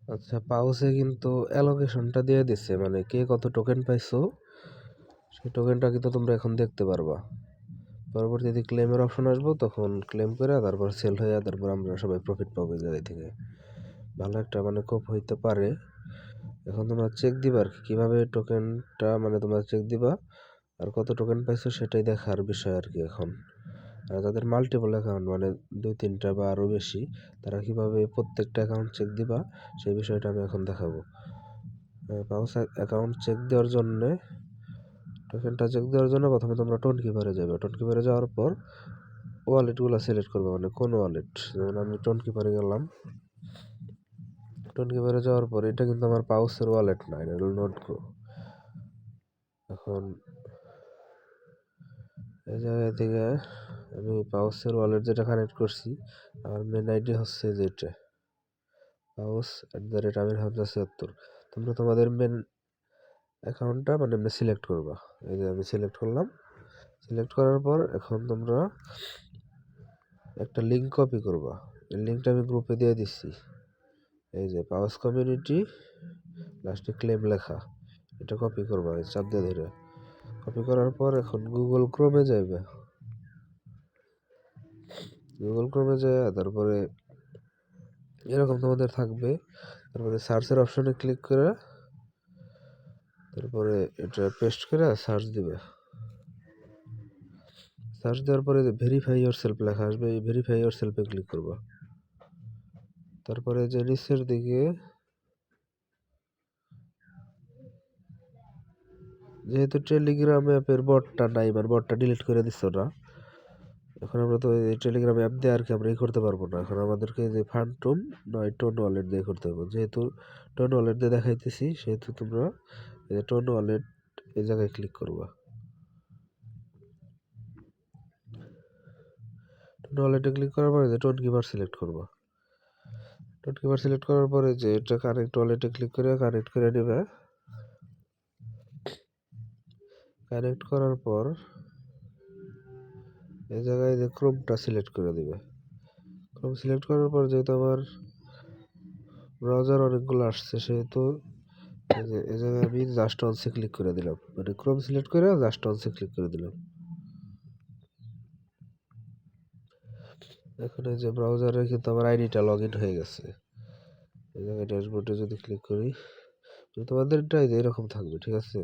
আচ্ছা, পাউসে কিন্তু অ্যালোকেশনটা দিয়ে দিচ্ছে, মানে কে কত টোকেন পাইছো সেই টোকেনটা কিন্তু তোমরা এখন দেখতে পারবা। পরবর্তীতে ক্লেমের অপশন আসবো, তখন ক্লেম করে তারপর সেল হয়ে তারপর আমরা সবাই প্রফিট পাবো এই জায়গা থেকে। ভালো একটা মানে কোপ হইতে পারে। এখন তোমরা চেক দিবা আর কি, কীভাবে টোকেনটা মানে তোমরা চেক দিবা আর কত টোকেন পাইছো সেটাই দেখার বিষয় আর কি এখন। আর যাদের মাল্টিপল অ্যাকাউন্ট মানে 2-3টা বা আরও বেশি, তারা কীভাবে প্রত্যেকটা অ্যাকাউন্ট চেক দিবা সেই বিষয়টা আমি এখন দেখাবো। পাউস অ্যাকাউন্ট চেক দেওয়ার জন্যে, টোকেনটা চেক দেওয়ার জন্য প্রথমে তোমরা টোন কিপারে যাবে। টোন কিপারে যাওয়ার পর ওয়ালেটগুলো সিলেক্ট করবে, মানে কোন ওয়ালেট। যেমন আমি টোন কিপারে গেলাম, টোন কিপারে যাওয়ার পর এটা কিন্তু আমার পাউসের ওয়ালেট না, এটা হলো নোটগো। এখন এই জায়গা থেকে আমি পাউসের ওয়ালেট যেটা কানেক্ট করছি, আমার মেন আইডি হচ্ছে যেটা paus@amirhamza76। তোমরা তোমাদের মেন অ্যাকাউন্টটা মানে সিলেক্ট করবা। এই যে আমি সিলেক্ট করলাম। সিলেক্ট করার পর এখন তোমরা একটা লিঙ্ক কপি করবা। এই লিঙ্কটা আমি গ্রুপে দিয়ে দিচ্ছি। এই যে পাউস কমিউনিটি লাস্টে ক্লেম লেখা, এটা কপি করবা এই চাপ দিয়ে ধরে। কপি করার পর এখন গুগল ক্রোমে যাইবে। গুগল ক্রোমে যায় তারপরে এরকম তোমাদের থাকবে। তারপরে সার্চের অপশনে ক্লিক করে তারপরে এটা পেস্ট করে সার্চ দিবে। সার্চ দেওয়ার পরে ভেরিফাই ইয়োর সেলফ লেখা আসবে, এই ভেরিফাই ইয়োর সেলফে ক্লিক করবা। তারপরে যে নিচের দিকে, যেহেতু টেলিগ্রাম অ্যাপের বটটা নাই, মানে বটটা ডিলিট করে দিচ্ছ না, এখন আমরা তো এই টেলিগ্রাম অ্যাপ দিয়ে আর কি আমরা করতে পারবো না। এখন আমাদেরকে যে ফান্টুম নয় টোন ওয়ালেট দিয়ে করতে হবে। যেহেতু টোন ওয়ালেট দিয়ে দেখাইতেছি, সেহেতু তোমরা এই টোন ওয়ালেট এই জায়গায় ক্লিক করবা। টোন ওয়ালেটে ক্লিক করার পরে যে টোন কিপার সিলেক্ট করবা। টোন কিপার সিলেক্ট করার পরে যে এটা কানেক্ট ওয়ালেটে ক্লিক করে কানেক্ট করে নেবে। কানেক্ট করার পর এই জায়গায় যে ক্রোমটা সিলেক্ট করে দিবে। ক্রোম সিলেক্ট করার পর যেহেতু আমার ব্রাউজার অনেকগুলো আসছে, সেহেতু এই জায়গায় আমি জাস্ট অনসে ক্লিক করে দিলাম, মানে ক্রোম সিলেক্ট করে জাস্ট অনসে ক্লিক করে দিলাম। এখন এই যে ব্রাউজারে কিন্তু আমার আইডিটা লগ ইন হয়ে গেছে। এই জায়গায় ড্যাশবোর্ডে যদি ক্লিক করি, তোমাদেরটা এরকম থাকবে, ঠিক আছে।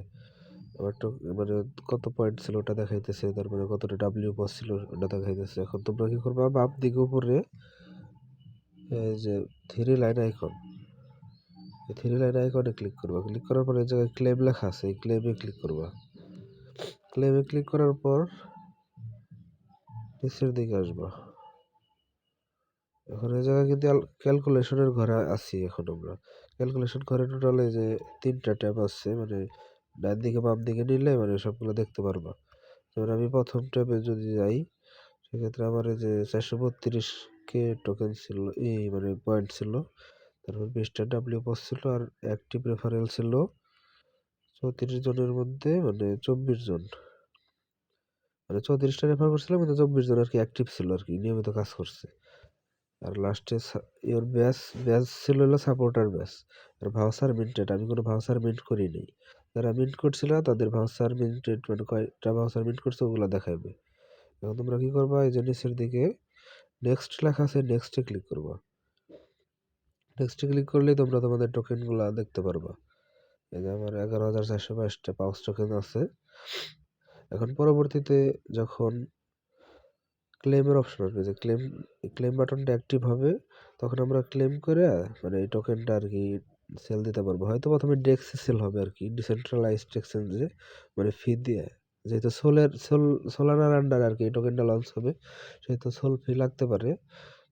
আমার তো মানে কত পয়েন্ট ছিল ওটা দেখাইতেছে, তারপরে কতটা ডাব্লিউ পস ছিল ওটা দেখাইতেছে। এখন তোমরা কি করবা, বাম দিকে উপরে এই যে থ্রি লাইন আইকন, এই থ্রি লাইন আইকনে ক্লিক করবা। ক্লিক করার পর এই জায়গায় ক্লেম লেখা আছে, এই ক্লেমে ক্লিক করবা। ক্লেমে ক্লিক করার পর নিচের দিকে আসবা। এখন এই জায়গায় কিন্তু ক্যালকুলেশনের ঘরে আছি। এখন আমরা ক্যালকুলেশন ঘরে টোটাল এই যে 3টা ট্যাব আছে, মানে ডান দিকে বাম দিকে নিলে মানে সবগুলো দেখতে পারবা। যেমন আমি প্রথম ট্যাবে যদি যাই, সেক্ষেত্রে আমার এই যে 432K টোকেন ছিল, এই মানে পয়েন্ট ছিল। তারপর 20টা ডাব্লিউ পস ছিল, আর অ্যাক্টিভ রেফারেল ছিল 34 জনের মধ্যে, মানে 24 জন, মানে 34টা রেফার করছিলাম কিন্তু 24 জন আর কি অ্যাক্টিভ ছিল, আর কি নিয়মিত কাজ করছে। আর লাস্টে ইওর ব্যাচ ছিল হলো সাপোর্টার ব্যাচ। আর ভাউচার মিন্টেড, আমি কোনো ভাউচার মিন্ট করিনি। যারা মিন্ট করছিল তাদের ভাউচার মিন্টেড, মানে কয়টা ভাউচার মিন্ট করছে ওগুলো দেখাবে। এখন তোমরা কি করবা, এই যে নিচের দিকে নেক্সট লেখা আছে, নেক্সটে ক্লিক করবা। নেক্সটে ক্লিক করলেই তোমরা তোমাদের টোকেনগুলো দেখতে পারবা। এই যে আমার 11,422টা পাউচ টোকেন আছে। এখন পরবর্তীতে যখন ক্লেমের অপশন আসবে, যে ক্লেম বাটনটা অ্যাক্টিভ হবে, তখন আমরা ক্লেম করে মানে এই টোকেনটা আর কি সেল দিতে পারবো। হয়তো প্রথমে ডেক্সে সেল হবে আর কি, ডিসেন্ট্রালাইজড এক্সচেঞ্জে, মানে ফি দিয়ে। যেহেতু সোলানার আন্ডার আর কি এই টোকেনটা লঞ্চ হবে, সেহেতু সোল ফি লাগতে পারে।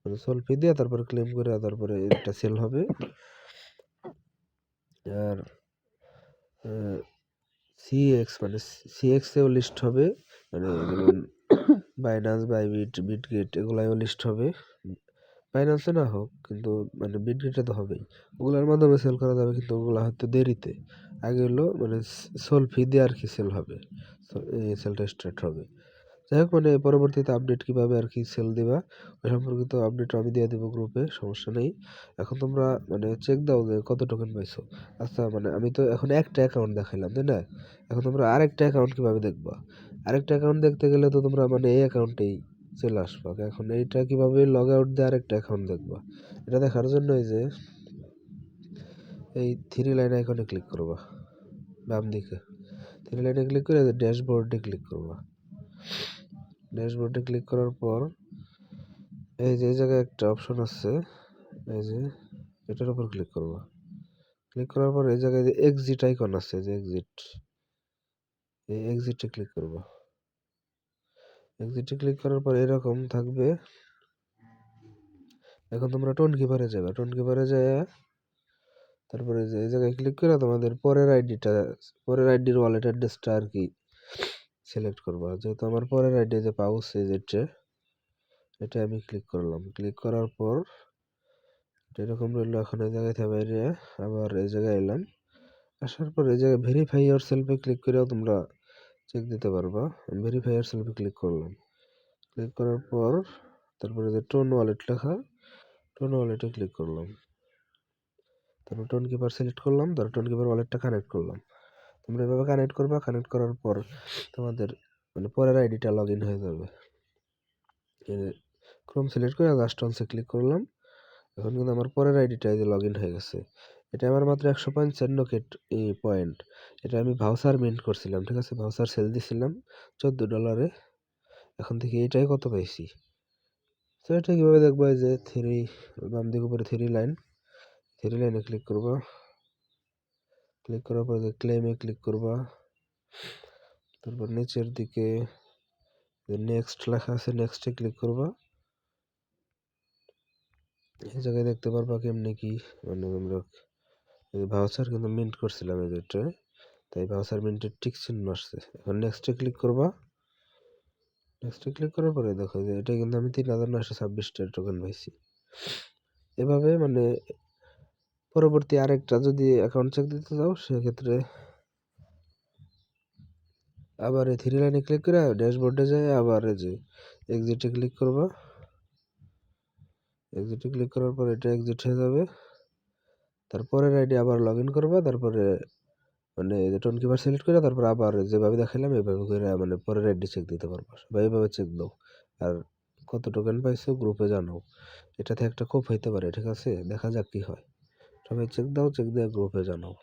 মানে সোল ফি দিয়ে তারপরে ক্লেম করে তারপরে এটা সেল হবে। আর সিএক্স মানে সিএক্সেও লিস্ট হবে, মানে যেমন বাইনান্স, বাইবিট, বিটগেট এগুলাও লিস্ট হবে। বাইনান্সে না হোক কিন্তু মানে বিটগেটে তো হবেই। ওগুলোর মাধ্যমে সেল করা যাবে, কিন্তু ওগুলো হয়তো দেরিতে। আগে হলো মানে সোল ফি দিয়ে আর কি সেল হবে, এই সেলটা স্টার্ট হবে। যাই হোক মানে পরবর্তীতে আপডেট কিভাবে আর কি সেল দিবা ওই সম্পর্কিত আপডেট আমি দিয়ে দেবো গ্রুপে, সমস্যা নেই। এখন তোমরা মানে চেক দাও যে কত টোকেন পাইছো। আচ্ছা মানে আমি তো এখন একটা অ্যাকাউন্ট দেখাইলাম তাই না, এখন তোমরা আরেকটা অ্যাকাউন্ট কিভাবে দেখবা? আরেকটা অ্যাকাউন্ট দেখতে গেলে তো তোমরা মানে এই অ্যাকাউন্টেই চলে আসবা। এখন এইটা কিভাবে লগ আউট দিয়ে আরেকটা অ্যাকাউন্ট দেখবা, এটা দেখার জন্য এই যে এই থ্রি লাইন আইকনে ক্লিক করবা, বাম দিকে থ্রি লাইনে ক্লিক করে ড্যাশবোর্ডে ক্লিক করবা। ড্যাশবোর্ডে ক্লিক করার পর এই যে এই জায়গায় একটা অপশন আছে, এই যে এটার উপর ক্লিক করবা। ক্লিক করার পর এই জায়গায় যে এক্সিট আইকন আছে, যে এক্সিট, এই এক্সিটে ক্লিক করবা। এক্সিটে ক্লিক করার পর এরকম থাকবে। এখন তোমরা টোন কিপারে যাবে, টোন কিপারে যায় তারপরে যে এই জায়গায় ক্লিক করে তোমাদের পরের আইডিটা, পরের আইডির ওয়ালেট অ্যাড্রেসটা আর কি সিলেক্ট করবা। যেহেতু আমার পরের আইডি যে পাউচ যেটা, এটা আমি ক্লিক করলাম। ক্লিক করার পর এরকম রইলো। এখন এই জায়গায় থেকে বাইরে আবার এই জায়গায় এলাম, আসার পর এই জায়গায় ভেরিফাই ইয়োর সেলফে ক্লিক করেও তোমরা চেক দিতে পারবা। আমি ভেরিফাই ইয়োর সেলফে ক্লিক করলাম। ক্লিক করার পর তারপরে যে টোন ওয়ালেট লেখা, টোন ওয়ালেটে ক্লিক করলাম। তারপর টোন কিপার সিলেক্ট করলাম, তারপর টোন কিপার ওয়ালেটটা কানেক্ট করলাম। তোমরা এভাবে কানেক্ট করবা। কানেক্ট করার পর তোমাদের মানে পরের আইডিটা লগ ইন হয়ে যাবে। ক্রোম সিলেক্ট করে লাস্ট অনসে ক্লিক করলাম। এখন কিন্তু আমার পরের আইডিটা এই যে লগ ইন হয়ে গেছে। এটা আমার মাত্র 155 পয়েন্ট। এটা আমি ভাউচার মিন্ট করছিলাম, ঠিক আছে, ভাউচার সেল দিছিলাম $14। এখন থেকে এইটাই কত পাইছি। তো এটা কিভাবে দেখবো? এই যে থ্রি, বাম দিকে উপরে থ্রি লাইন, থ্রি লাইনে ক্লিক করবা। ক্লিক করার পর যে ক্লেমে ক্লিক করবা। তারপর নিচের দিকে নেক্সট লেখা আছে, নেক্সটে ক্লিক করবা। এই জায়গায় দেখতে পারবা কেমনে কি মানে আমরা ভাউচার কিন্তু মিন্ট করছিলাম এই যেটা, তাই ভাউচার মিন্টের টিক চিহ্ন আসছে। এখন নেক্সটে ক্লিক করবা। নেক্সটে ক্লিক করার পরে দেখো যে এটা কিন্তু আমি 3926টা টোকেন পাইছি। এভাবে মানে পরবর্তী আরেকটা যদি অ্যাকাউন্ট চেক দিতে চাও সেক্ষেত্রে আবার এই থ্রি লাইনে ক্লিক করে ড্যাশবোর্ডে যায় আবার এই যে এক্সিটে ক্লিক করবা। এক্সিটে ক্লিক করার পর এটা এক্সিট হয়ে যাবে। তারপরের আইডি আবার লগ ইন করবা। তারপরে মানে টোন কিপার সিলেক্ট করে তারপর আবার যেভাবে দেখাইলাম এইভাবে করে মানে পরের আইডি চেক দিতে পারবা। সবাই এইভাবে চেক দাও। আর কত টোকেন পাইছো গ্রুপে জানাও। এটাতে একটা কোপ হইতে পারে, ঠিক আছে, দেখা যাক কি হয়। সবাই চেক দাও, চেক দিয়ে গ্রুপে জানাও।